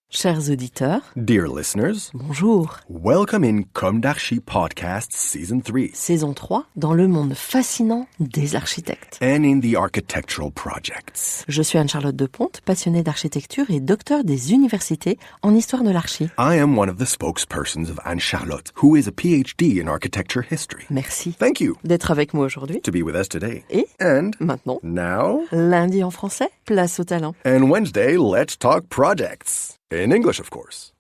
Chers auditeurs, Dear listeners, bonjour. welcome in comdarchipodcast Season 3 Saison 3, dans le monde fascinant des architectes. and in the architectural projects. Je suis Anne-Charlotte Deponte, passionnée d'architecture et docteur des universités en histoire de l'archi. I am one of the spokespersons of Anne-Charlotte, who is a PhD in architecture history. Merci Thank you d'être avec moi aujourd'hui. to be with us today. Et And maintenant, now, lundi en français, place au talent. and Wednesday, let's talk projects. In English, of course.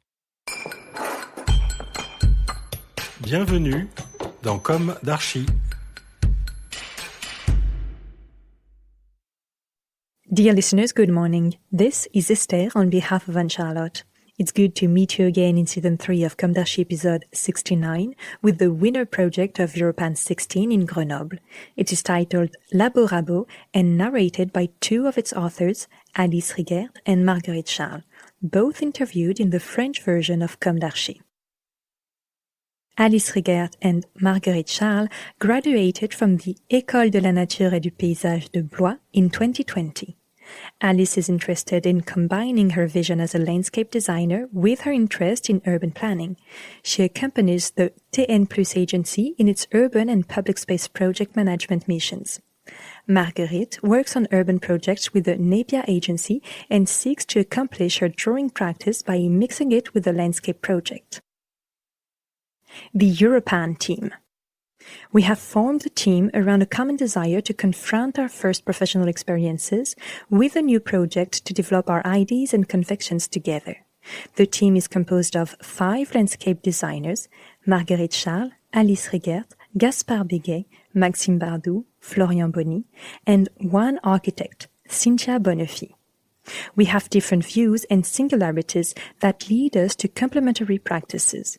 Bienvenue dans Comme d'Archi. Dear listeners, good morning. This is Esther on behalf of Anne-Charlotte. It's good to meet you again in Season 3 of Comme d'Archi episode 69 with the winner project of Europan 16 in Grenoble. It is titled Labo Rabo and narrated by two of its authors, Alice Riergert and Marguerite Charles, both interviewed in the French version of Comme d'Archi. Alice Riergert and Marguerite Charles graduated from the École de la Nature et du Paysage de Blois in 2020. Alice is interested in combining her vision as a landscape designer with her interest in urban planning. She accompanies the TN Plus agency in its urban and public space project management missions. Marguerite works on urban projects with the Nepia agency and seeks to accomplish her drawing practice by mixing it with the landscape project. The Europan team. We have formed a team around a common desire to confront our first professional experiences with a new project to develop our ideas and convictions together. The team is composed of 5 landscape designers, Marguerite Charles, Alice Riergert, Gaspard Bégué, Maxime Bardou, Floriant Bonny, and 1 architect, Cynthia Bonnefille. We have different views and singularities that lead us to complementary practices.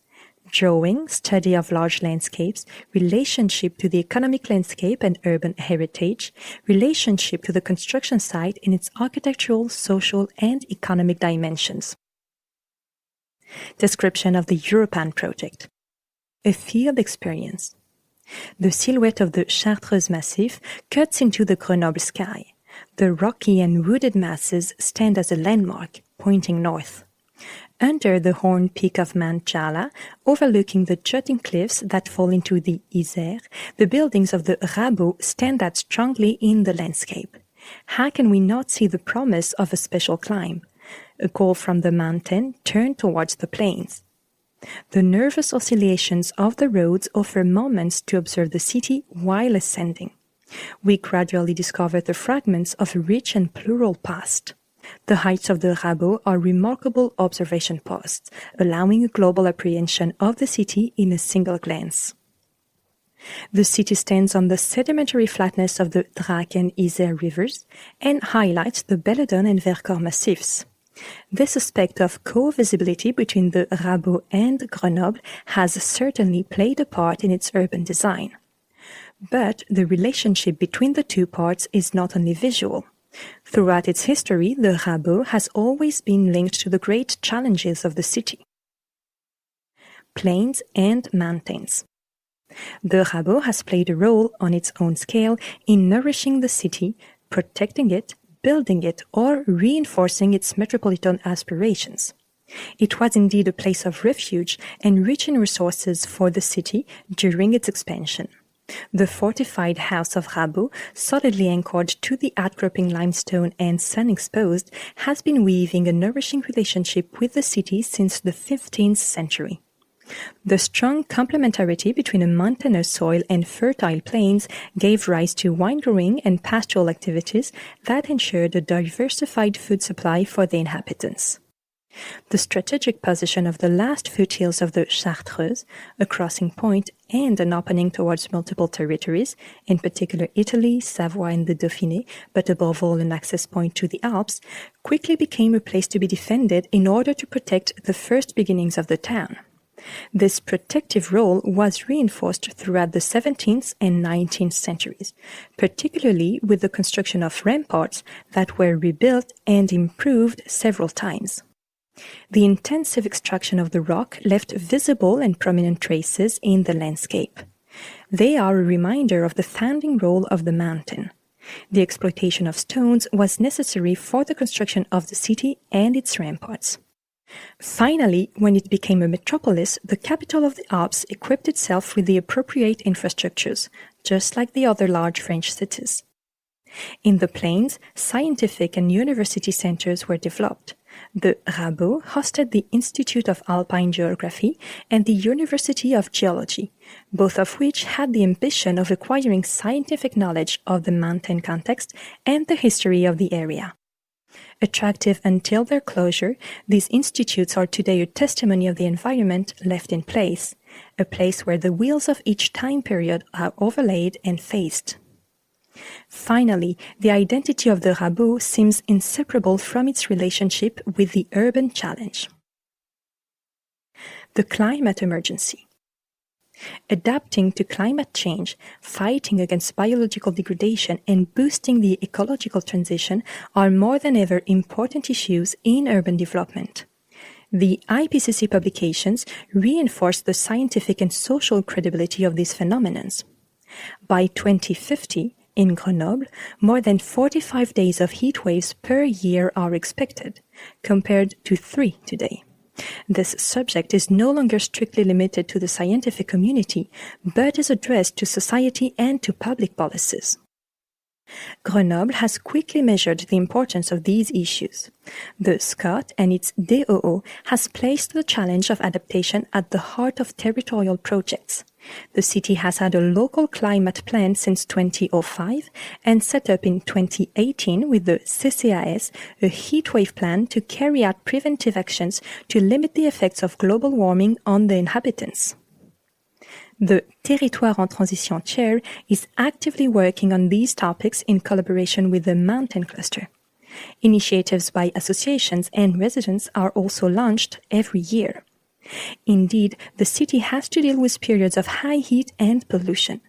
Drawing, study of large landscapes, relationship to the economic landscape and urban heritage, relationship to the construction site in its architectural, social, and economic dimensions. Description of the Europan project. A field experience. The silhouette of the Chartreuse Massif cuts into the Grenoble sky. The rocky and wooded masses stand as a landmark, pointing north. Under the horned peak of Mount Jala, overlooking the jutting cliffs that fall into the Isère, the buildings of the Rabo stand out strongly in the landscape. How can we not see the promise of a special climb? A call from the mountain turned towards the plains. The nervous oscillations of the roads offer moments to observe the city while ascending. We gradually discover the fragments of a rich and plural past. The heights of the Rabo are remarkable observation posts, allowing a global apprehension of the city in a single glance. The city stands on the sedimentary flatness of the Drac and Isère rivers and highlights the Belledonne and Vercors massifs. This aspect of co-visibility between the Rabo and Grenoble has certainly played a part in its urban design. But the relationship between the two parts is not only visual. Throughout its history, the Rabo has always been linked to the great challenges of the city. Plains and mountains. The Rabo has played a role on its own scale in nourishing the city, protecting it, building it, or reinforcing its metropolitan aspirations. It was indeed a place of refuge and rich in resources for the city during its expansion. The fortified house of Rabo, solidly anchored to the outcropping limestone and sun-exposed, has been weaving a nourishing relationship with the city since the 15th century. The strong complementarity between a mountainous soil and fertile plains gave rise to wine-growing and pastoral activities that ensured a diversified food supply for the inhabitants. The strategic position of the last foothills of the Chartreuse, a crossing point and an opening towards multiple territories, in particular Italy, Savoy and the Dauphiné, but above all an access point to the Alps, quickly became a place to be defended in order to protect the first beginnings of the town. This protective role was reinforced throughout the 17th and 19th centuries, particularly with the construction of ramparts that were rebuilt and improved several times. The intensive extraction of the rock left visible and prominent traces in the landscape. They are a reminder of the founding role of the mountain. The exploitation of stones was necessary for the construction of the city and its ramparts. Finally, when it became a metropolis, the capital of the Alps equipped itself with the appropriate infrastructures, just like the other large French cities. In the plains, scientific and university centers were developed. The Rabo hosted the Institute of Alpine Geography and the University of Geology, both of which had the ambition of acquiring scientific knowledge of the mountain context and the history of the area. Attractive until their closure, these institutes are today a testimony of the environment left in place, a place where the wheels of each time period are overlaid and phased. Finally, the identity of the Rabo seems inseparable from its relationship with the urban challenge. The climate emergency. Adapting to climate change, fighting against biological degradation, and boosting the ecological transition are more than ever important issues in urban development. The IPCC publications reinforce the scientific and social credibility of these phenomena. By 2050, in Grenoble, more than 45 days of heat waves per year are expected, compared to 3 today. This subject is no longer strictly limited to the scientific community, but is addressed to society and to public policies. Grenoble has quickly measured the importance of these issues. The SCOT and its DOO has placed the challenge of adaptation at the heart of territorial projects. The city has had a local climate plan since 2005 and set up in 2018 with the CCAS a heatwave plan to carry out preventive actions to limit the effects of global warming on the inhabitants. The Territoire en Transition Chair is actively working on these topics in collaboration with the Mountain Cluster. Initiatives by associations and residents are also launched every year. Indeed, the city has to deal with periods of high heat and pollution.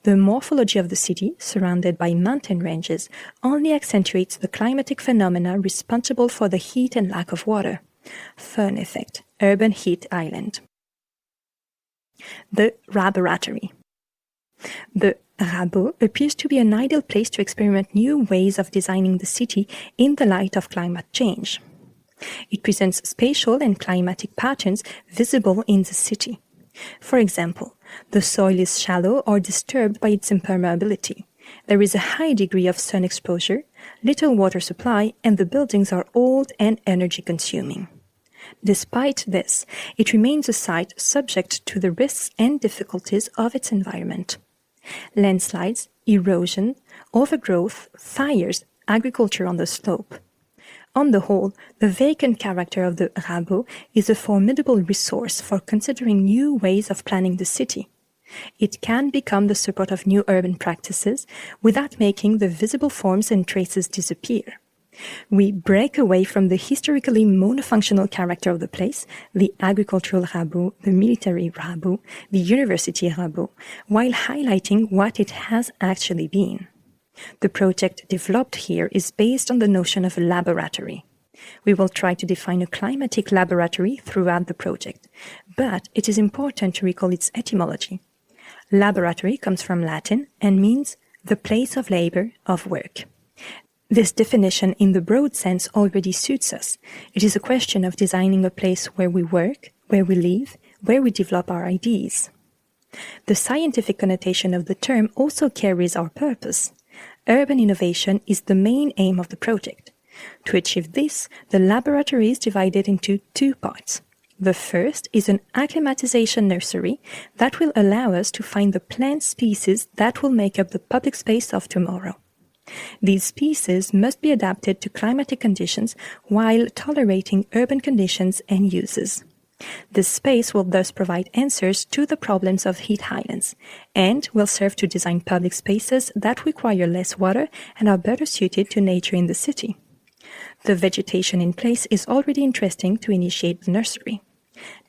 The morphology of the city, surrounded by mountain ranges, only accentuates the climatic phenomena responsible for the heat and lack of water. Fun effect, urban heat island. The laboratory. The Rabo appears to be an ideal place to experiment new ways of designing the city in the light of climate change. It presents spatial and climatic patterns visible in the city. For example, the soil is shallow or disturbed by its impermeability. There is a high degree of sun exposure, little water supply, and the buildings are old and energy-consuming. Despite this, it remains a site subject to the risks and difficulties of its environment. Landslides, erosion, overgrowth, fires, agriculture on the slope. On the whole, the vacant character of the Rabo is a formidable resource for considering new ways of planning the city. It can become the support of new urban practices without making the visible forms and traces disappear. We break away from the historically monofunctional character of the place, the agricultural Rabo, the military Rabo, the university Rabo, while highlighting what it has actually been. The project developed here is based on the notion of a laboratory. We will try to define a climatic laboratory throughout the project, but it is important to recall its etymology. Laboratory comes from Latin and means the place of labor, of work. This definition in the broad sense already suits us. It is a question of designing a place where we work, where we live, where we develop our ideas. The scientific connotation of the term also carries our purpose. Urban innovation is the main aim of the project. To achieve this, the laboratory is divided into 2 parts. The first is an acclimatization nursery that will allow us to find the plant species that will make up the public space of tomorrow. These species must be adapted to climatic conditions while tolerating urban conditions and uses. This space will thus provide answers to the problems of heat islands and will serve to design public spaces that require less water and are better suited to nature in the city. The vegetation in place is already interesting to initiate the nursery.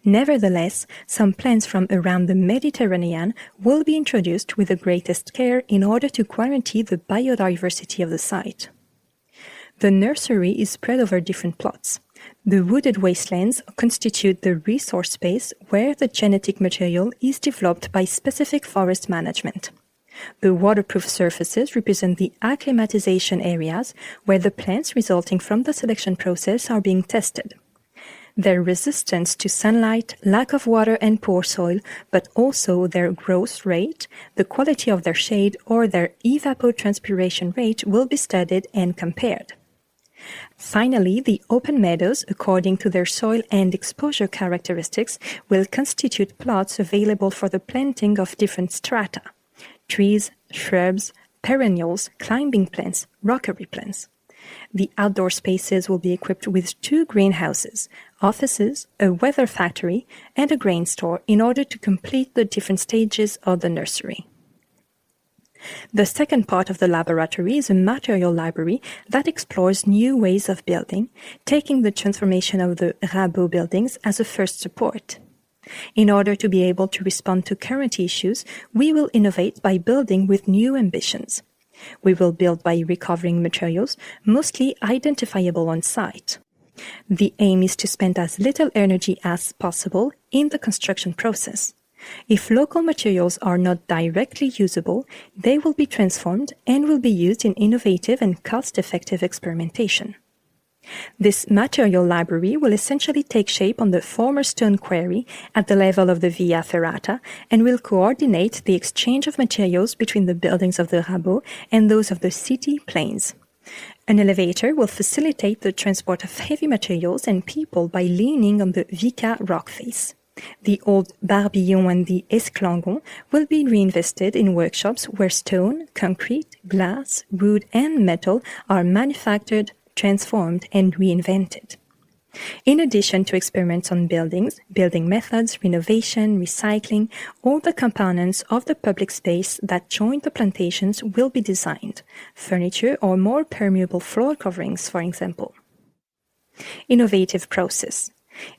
Nevertheless, some plants from around the Mediterranean will be introduced with the greatest care in order to guarantee the biodiversity of the site. The nursery is spread over different plots. The wooded wastelands constitute the resource space where the genetic material is developed by specific forest management. The waterproof surfaces represent the acclimatization areas where the plants resulting from the selection process are being tested. Their resistance to sunlight, lack of water and poor soil, but also their growth rate, the quality of their shade, or their evapotranspiration rate will be studied and compared. Finally, the open meadows, according to their soil and exposure characteristics, will constitute plots available for the planting of different strata: trees, shrubs, perennials, climbing plants, rockery plants. The outdoor spaces will be equipped with 2 greenhouses, offices, a weather factory, and a grain store in order to complete the different stages of the nursery. The second part of the laboratory is a material library that explores new ways of building, taking the transformation of the Rabo buildings as a first support. In order to be able to respond to current issues, we will innovate by building with new ambitions. We will build by recovering materials, mostly identifiable on site. The aim is to spend as little energy as possible in the construction process. If local materials are not directly usable, they will be transformed and will be used in innovative and cost-effective experimentation. This material library will essentially take shape on the former stone quarry at the level of the Via Ferrata and will coordinate the exchange of materials between the buildings of the Rabo and those of the city plains. An elevator will facilitate the transport of heavy materials and people by leaning on the Vica rock face. The old Barbillon and the Esclangon will be reinvested in workshops where stone, concrete, glass, wood and metal are manufactured, transformed and reinvented. In addition to experiments on buildings, building methods, renovation, recycling, all the components of the public space that join the plantations will be designed, furniture or more permeable floor coverings, for example. Innovative process.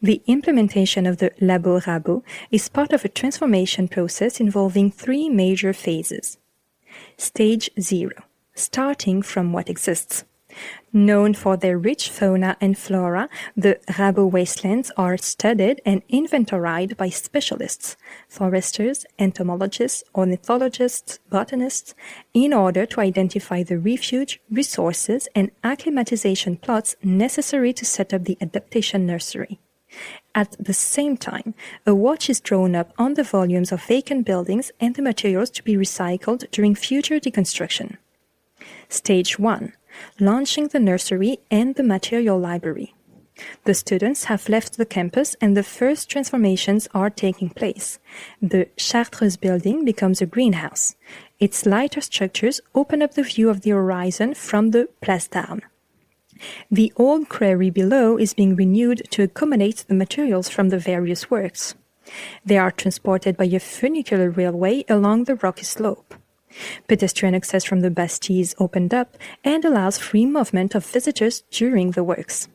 The implementation of the Labo Rabo is part of a transformation process involving 3 major phases. Stage 0, starting from what exists. Known for their rich fauna and flora, the Rabo wastelands are studied and inventoried by specialists, foresters, entomologists, ornithologists, botanists, in order to identify the refuge, resources, and acclimatization plots necessary to set up the adaptation nursery. At the same time, a watch is drawn up on the volumes of vacant buildings and the materials to be recycled during future deconstruction. Stage 1. Launching the nursery and the material library. The students have left the campus and the first transformations are taking place. The Chartreuse building becomes a greenhouse. Its lighter structures open up the view of the horizon from the Place d'Armes. The old quarry below is being renewed to accommodate the materials from the various works. They are transported by a funicular railway along the rocky slope. Pedestrian access from the Bastille is opened up and allows free movement of visitors during the works.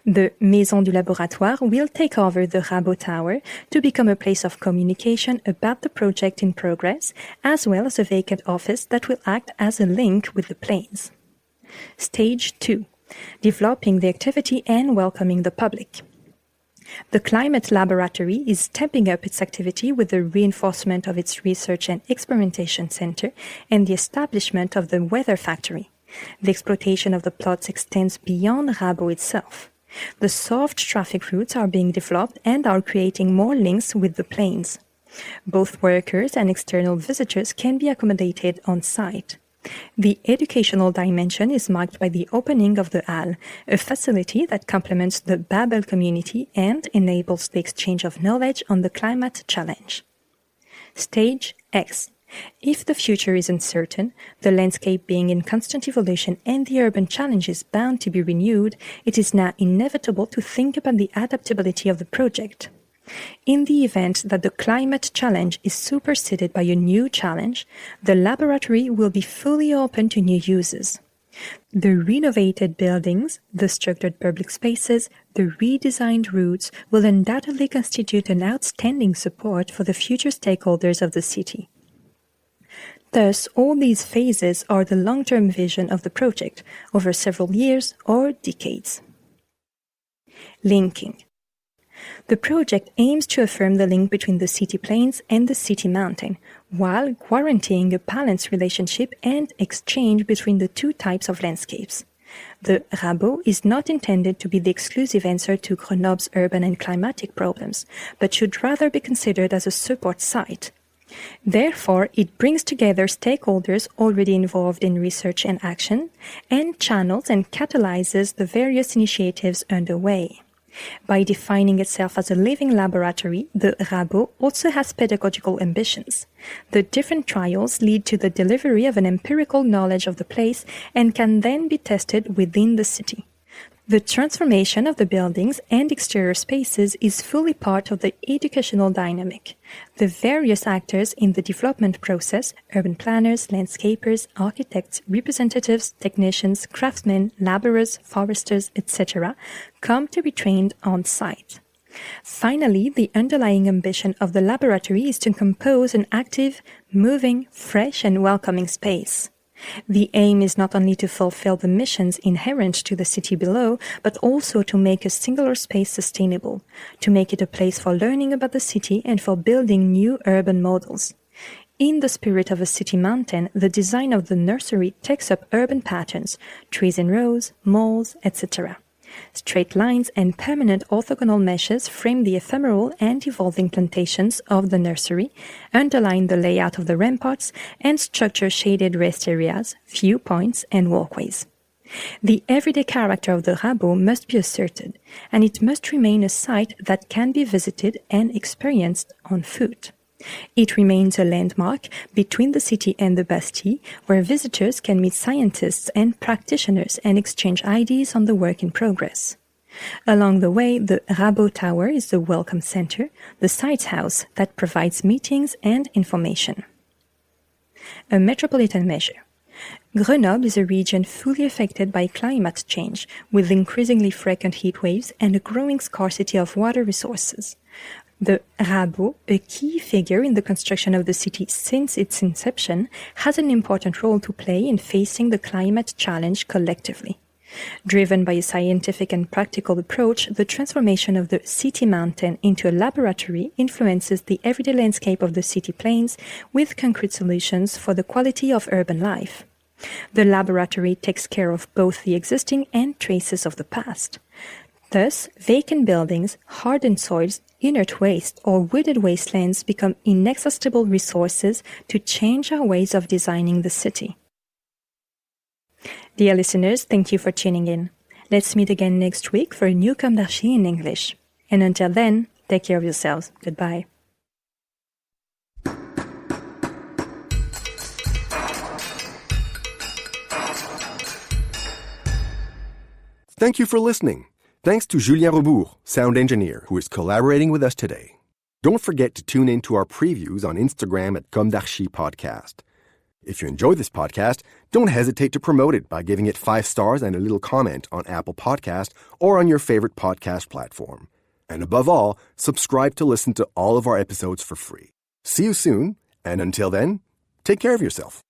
The Maison du Laboratoire will take over the Rabo Tower to become a place of communication about the project in progress, as well as a vacant office that will act as a link with the plains. Stage 2. Developing the activity and welcoming the public. The Climate Laboratory is stepping up its activity with the reinforcement of its Research and Experimentation Center and the establishment of the Weather Factory. The exploitation of the plots extends beyond Rabo itself. The soft traffic routes are being developed and are creating more links with the plains. Both workers and external visitors can be accommodated on site. The educational dimension is marked by the opening of the Halles, a facility that complements the Babel community and enables the exchange of knowledge on the climate challenge. Stage X. If the future is uncertain, the landscape being in constant evolution and the urban challenge is bound to be renewed, it is now inevitable to think about the adaptability of the project. In the event that the climate challenge is superseded by a new challenge, the laboratory will be fully open to new uses. The renovated buildings, the structured public spaces, the redesigned routes will undoubtedly constitute an outstanding support for the future stakeholders of the city. Thus, all these phases are the long-term vision of the project, over several years or decades. Linking. The project aims to affirm the link between the city plains and the city mountain, while guaranteeing a balanced relationship and exchange between the two types of landscapes. The Rabo is not intended to be the exclusive answer to Grenoble's urban and climatic problems, but should rather be considered as a support site. Therefore, it brings together stakeholders already involved in research and action, and channels and catalyzes the various initiatives underway. By defining itself as a living laboratory, the Rabo also has pedagogical ambitions. The different trials lead to the delivery of an empirical knowledge of the place and can then be tested within the city. The transformation of the buildings and exterior spaces is fully part of the educational dynamic. The various actors in the development process, urban planners, landscapers, architects, representatives, technicians, craftsmen, laborers, foresters, etc., come to be trained on site. Finally, the underlying ambition of the laboratory is to compose an active, moving, fresh and welcoming space. The aim is not only to fulfill the missions inherent to the city below, but also to make a singular space sustainable, to make it a place for learning about the city and for building new urban models. In the spirit of a city mountain, the design of the nursery takes up urban patterns, trees in rows, malls, etc. Straight lines and permanent orthogonal meshes frame the ephemeral and evolving plantations of the nursery, underline the layout of the ramparts, and structure shaded rest areas, viewpoints, and walkways. The everyday character of the Rabo must be asserted, and it must remain a site that can be visited and experienced on foot. It remains a landmark between the city and the Bastille, where visitors can meet scientists and practitioners and exchange ideas on the work in progress. Along the way, the Rabo Tower is the welcome center, the site's house that provides meetings and information. A metropolitan measure. Grenoble is a region fully affected by climate change, with increasingly frequent heat waves and a growing scarcity of water resources. The Rabo, a key figure in the construction of the city since its inception, has an important role to play in facing the climate challenge collectively. Driven by a scientific and practical approach, the transformation of the city mountain into a laboratory influences the everyday landscape of the city plains with concrete solutions for the quality of urban life. The laboratory takes care of both the existing and traces of the past. Thus, vacant buildings, hardened soils, inert waste, or wooded wastelands become inexhaustible resources to change our ways of designing the city. Dear listeners, thank you for tuning in. Let's meet again next week for a new Com d'Archi in English. And until then, take care of yourselves. Goodbye. Thank you for listening. Thanks to Julien Rebours, sound engineer, who is collaborating with us today. Don't forget to tune in to our previews on Instagram at comdarchipodcast. If you enjoy this podcast, don't hesitate to promote it by giving it 5 stars and a little comment on Apple Podcast or on your favorite podcast platform. And above all, subscribe to listen to all of our episodes for free. See you soon, and until then, take care of yourself.